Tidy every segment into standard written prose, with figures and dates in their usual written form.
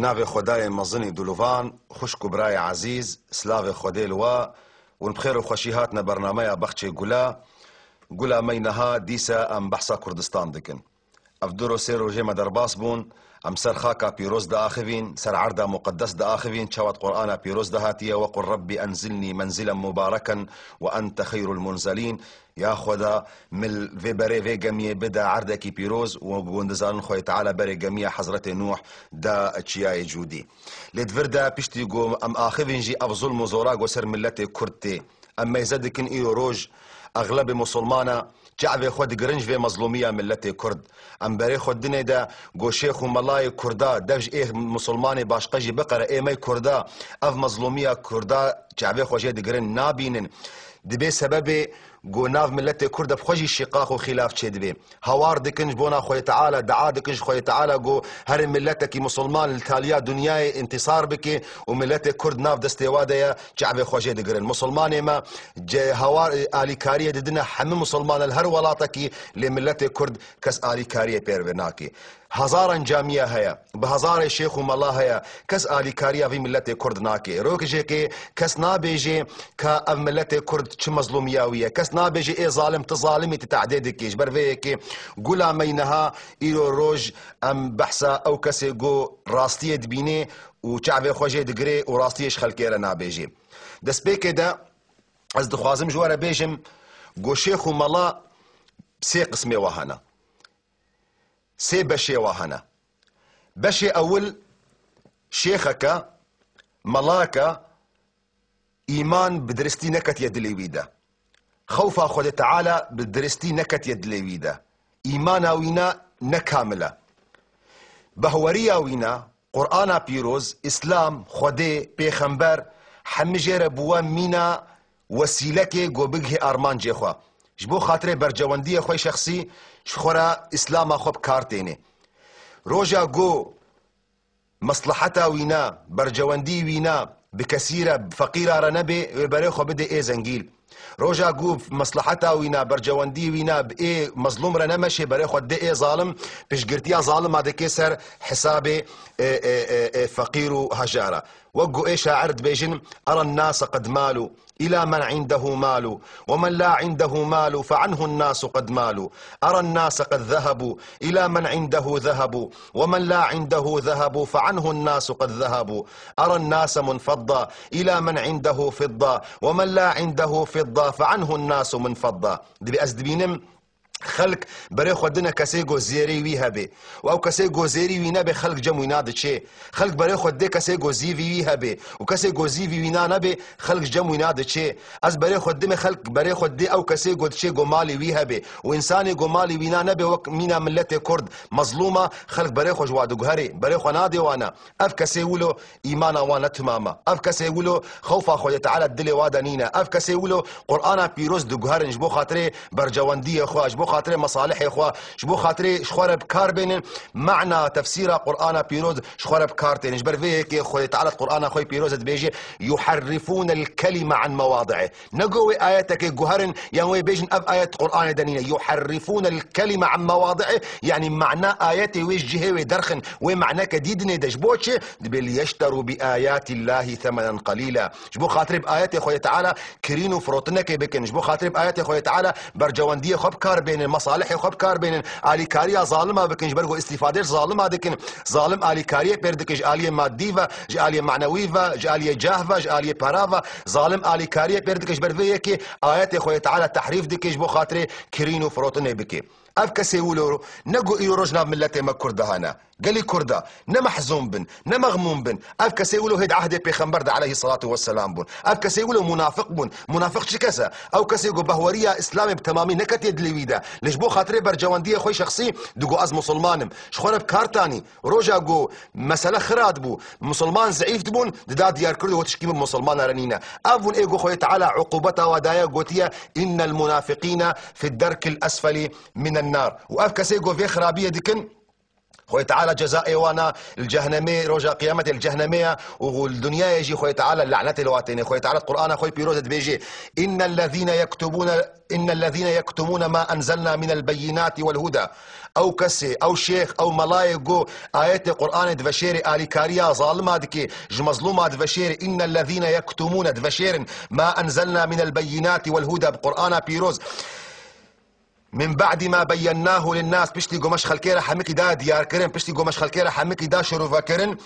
بناوی خدای مزنی دولوان خوشک و برای عزیز سلاوی خدای لوا ونبخير وخوشيهاتنا برنامج بخشي قلا مينها ديسا ام بحثا كردستان دكن افدرو سيرو جيما درباس بون ام سر خاكا بيروز دا اخذين سر عردا مقدس دا اخذين شوات قرآن بيروز دا هاتية وقل ربي انزلني منزلا مباركا وانت خير المنزلين يا خدا مل في بري في جميع بدا عردكي بيروز وبوندزان خوي تعالى بري جميع حضرة نوح دا اتشياي جودي لدفردا بيشتي قوم ام اخذين جي افظل مزوراق وسر ملتي كردتي اما يزدكن ايو روج اغلب مسلمانا جعبه خود گرنج في مظلومية ملت كرد ام بري خود دنيا دا گو شيخ ملاي كردا دفج ايه مسلماني باشقجي بقرة ايه ماي كردا اف مظلومية كردا جعبه خوجه دگرن نابينن دبي سبب گو ناف ملت كرد بخوجي الشقاق وخلاف چه دبي هوار دكنج بونا خوي تعالى دعا دكنج خوي تعالى گو هر ملتك مسلمان التاليا دنياي انتصار بك وملت كرد ناف دستيواده جعبه خوجه دگرن مسلمان ما هوار آلي كاريه ددنا حم مسلمان الهر ولاتكي لملت كرد كس آلي كاريه بيروناكي هزارا جامعه هيا بهزار شيخ ملا هيا كس آلي كاريه في ملت كرد ناكي روكجي كي كس نابيجي كا ملت كرد چ مظلومياويه كس نابيجي اي ظالم تظالمي تتعديدكيش برفيكي قولا مينها ايرو روج ام بحثا او كسي جو راستيه دبيني وشعبي خوجه دگري وراستيش خلكيره نابيجي دسبيكي دا از دخوازم جواره بيجم جو شيخ ملا سي قسمي وهنا سي بشي وهنا بشي اول شيخك ملاك ايمان بدرستي نكت يد ليويدا خوفا خود تعالى بدرستي نكت يد ليويدا ايمانا وينا نكامله بهوريا وينا قرآن بيروز اسلام خودي بيخنبر حمجر بوا مينا وسيلكي گو بگه ارمان جيخوا جبو خاطر برجواندي خوي شخصي شخورا اسلام خوب كارتيني روجا گو مصلحتا وينا برجواندي وينا بكثيرة فقيرة رنبي بريخو بدي ايه زنجيل روجا گو مصلحتا وينا برجواندي وينا بايه مظلوم رنمشي بريخو دي ايه ظالم بشگرتيا ظالم هذا كسر حسابي فقير هجارة وقو ايه شاعر بيجن ارى الناس قد مالوا إلى من عنده مال ومن لا عنده مال فعنه الناس قد مالوا أرى الناس قد ذهبوا إلى من عنده ذهب ومن لا عنده ذهب فعنه الناس قد ذهبوا أرى الناس منفضة إلى من عنده فضة ومن لا عنده فضة فعنه الناس منفضة دبي أزدبينم خلق بري خودنا كسي گو زيري وي هبه او كسي گو زيري وي نبه خلق جمع ناد چه خلق بري خود دي كسي گو زي وي هبه او كسي گو زي وي نا نبه خلق جمع ناد چه از بري خود دي خلق بري خود دي او كسي گو چه گو مالي وي هبه و انسان گو مالي وي نا نبه وك مينا ملت كرد مظلومه خلق بري خو جواد گهري بري خو نادي وانا اف كسي ولو ايمان وانا تماما اف كسي ولو خوف خو تعالى الدل وادنينا اف كسي ولو قرآن بيروز دو گهر نجبو خاطري برجواندي خو اجبو خاطري مصالح اخوا شبو خاطري شخوره بكار بين معنى تفسير قرآن بيروز شخوره بكار تين جبر فيك خوي تعالى القرآن خوي بيروز بيجي يحرفون الكلمة عن مواضعه نقوي آياتك جهرن يعني بيجن اب آيات قرآن دنيا يحرفون الكلمة عن مواضعه يعني معنى آياتي ويش جهه ودرخن ومعنى كديد ندجبوتش دبل يشتروا بآيات الله ثمنا قليلا جبو خاطر بآيات خوي تعالى كرينو فروتنك بكن جبو خاطر بآيات خوي تعالى برجواندية خب كار بين مصالح خب كار بين آلي كاريا ظالمة بكنج برغو استفادة ظالمة دكن ظالم آلي كاريا بردكج آلي ماديفا آلي معنويفا آلي جاهفا آلي بارافا ظالم آلي كاريا بردكج برفيكي آيات خوي تعالى تحريف دكج بو خاطري كرينو فروتني بكي اف كسي ولو نقو ايو رجنا ملتي ما كردهانا قالي كردا نمحزون بن نمغموم بن اف كسي ولو هيد عهد بيخنبرد عليه الصلاة والسلام بن اف كسي ولو منافق بن منافق شكسا او كسي يقو بهورية اسلامي بتمامي نكت يد لويدا ليش بو خاطري برجواندية خوي شخصي دقو از مسلمانم شخونا بكارتاني روجا قو مسألة خراد بو مسلمان زعيف دبون ددا ديار كردو وتشكيم مسلمان رنينا افون ايقو خوي تعالى عقوبتها ودايا قوتيا ان المنافقين في الدرك الاسفل من النار واف كسي يقو في خرابية دكن خويا تعالى جزائي وانا الجهنمي رجا قيامة الجهنمية والدنيا يجي خويا تعالى اللعنة الواتيني خويا تعالى القرآن خويا بيروز بيجي إن الذين يكتمون ما أنزلنا من البينات والهدى أو كسي أو شيخ أو ملايقو آيات القرآن دفشيري آلي كاريا ظالمة دكي جمظلومة دفشيري إن الذين يكتمون دفشير ما أنزلنا من البينات والهدى بقرآن بيروز من بعد ما بيناه للناس بشتي قمش خلكيرا حميكي دا ديار كرن بشتي قمش خلكيرا حميكي دا شروفا كرن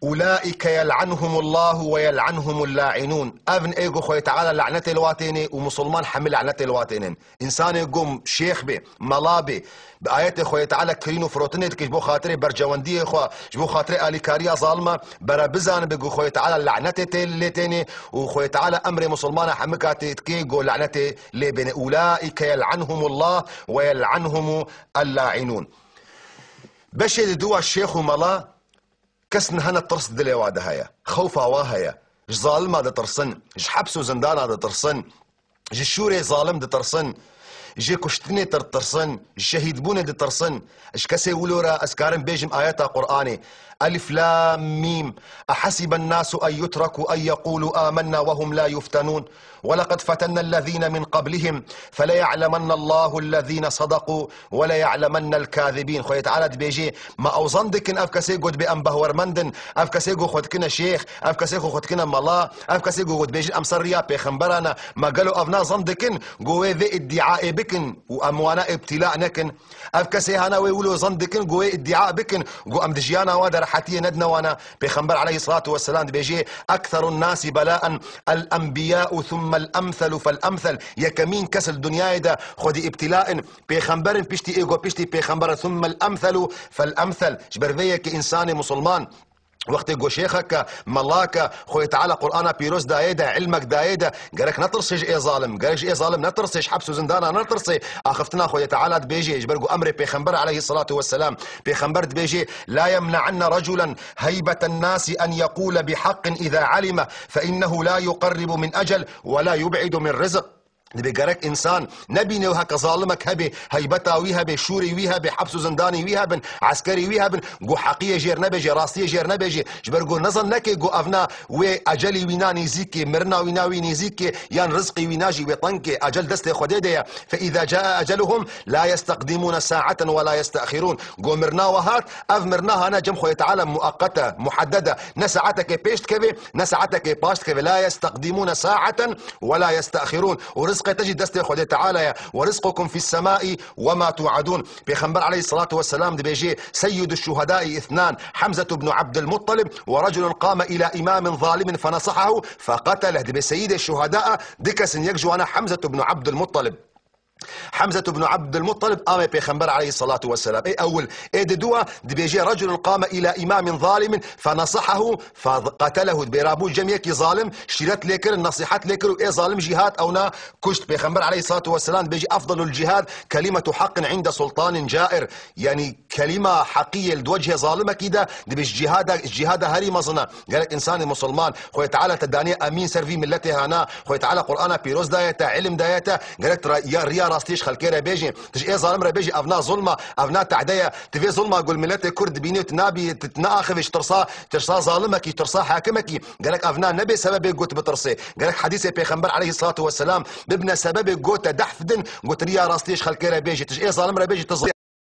أولئك يلعنهم الله ويلعنهم اللاعنون أبن إيقو خوي تعالى لعنة الواتيني ومسلمان حمل لعنة الواتينين إنسان يقوم شيخ بي ملابي بآيات خوي تعالى كرينو فروتني تكش بو خاطري برجواندي خو جبو خاطري آلي كاريا ظالمة برا بزان بيقو خوي تعالى لعنة اللي وخوي تعالى أمر مسلمان حمكاتي تكيقو لعنة اللي بين أولئك يلعنهم الله ويلعنهم اللاعنون بشي دوا الشيخ وملا كسن هنا ترص دليوا دهايا خوفا واهيا اش ظالم هذا ترصن اش حبس وزندان هذا ترصن اش الشوري ظالم ده ترصن جي كشتني ترصن الشهيد بوني ده ترصن اش كسي ولورا اسكارن بيجم آيات قرآني ألف لام ميم أحسب الناس أن يتركوا أن يقولوا آمنا وهم لا يفتنون ولقد فتنا الذين من قبلهم فليعلمن الله الذين صدقوا وليعلمن الكاذبين خويا تعالى بيجي ما أوزندكن أفكسي قد بأنبه ورمندن أفكسي قد كنا شيخ أفكسي قد كنا ملا أفكسي قد بيجي أمسر ريا بيخنبرنا ما قالوا أفنا زندكن قوي ذي ادعاء بكن وأموانا ابتلاء نكن أفكسي هنا ويقولوا زندكن قوي ادعاء بكن قو أمدجيانا وادر حتى ندنا وانا بيخنبر عليه الصلاة والسلام بيجي أكثر الناس بلاء الأنبياء ثم الأمثل فالأمثل يكمين كسل دنيا دا خدي ابتلاء بيخنبر بيشتي إيغو بيشتي بيخنبر ثم الأمثل فالأمثل جبرفيك إنسان مسلمان وقت يقول شيخك ملاك خوي تعالى قرآن بيروس دايدا علمك دايدا قالك نطرسج ايه ظالم قالك ايه ظالم نطرسج حبس وزندانا نطرسي اخفتنا خوي تعالى بيجي جبرقو امري بيخنبر عليه الصلاة والسلام بيخنبر بيجي لا يمنعن رجلا هيبة الناس ان يقول بحق اذا علم فانه لا يقرب من اجل ولا يبعد من رزق بيقرك انسان نبي وهك ظالمك هبي هيبتا ويها بشوري ويها بحبس زنداني ويها بن عسكري ويها بن جو حقيه جير نبيجي راستيه جير نبيجي جبرقو نظن نكي جو افنا واجلي ويناني زيكي مرنا ويناوي زيكي يان رزقي ويناجي وطنكي اجل دستي خديديا فاذا جاء اجلهم لا يستقدمون ساعة ولا يستأخرون جو مرنا وهات اف مرناها انا جم خويا تعالى مؤقتة محددة نساعتك بيشت كبي نساعتك باشت كبي لا يستقدمون ساعة ولا يستأخرون ورزق تجد دستي خدي تعالى ورزقكم في السماء وما توعدون بيخنبر عليه الصلاة والسلام بيجي سيد الشهداء اثنان حمزة بن عبد المطلب ورجل قام إلى إمام ظالم فنصحه فقتله دي بسيد الشهداء دكس يجو أنا حمزة بن عبد المطلب حمزة بن عبد المطلب قام بيخنبر عليه الصلاة والسلام اي اول اي دوا دي بيجي رجل قام الى امام ظالم فنصحه فقتله بيرابو جميع ظالم شرت ليكر النصيحات ليكر اي ظالم جهاد او نا كشت بيخنبر عليه الصلاة والسلام بيجي افضل الجهاد كلمة حق عند سلطان جائر يعني كلمة حقية لوجه ظالمة كده دي بيجي جهاد هري مظنة قالك انسان مسلمان خويا تعالى تداني امين سرفي ملتي هنا خويا تعالى قرآن بيروز دايتا علم دايتا قالك يا ريا راستيش خلكيرا بيجي تجي ايه ظالم بيجي افنا ظلمه افنا تعديه تفي ظلمه قول ملتي كرد بيني تنابي تتناخذ ترصا ظالمك ترصا حاكمك قالك افنا نبي سبب قلت بترصي قالك حديث بيغمبر عليه الصلاه والسلام بابن سبب قلت دحفدن قلت ريا راستيش خلكيرا بيجي تجي ايه ظالم بيجي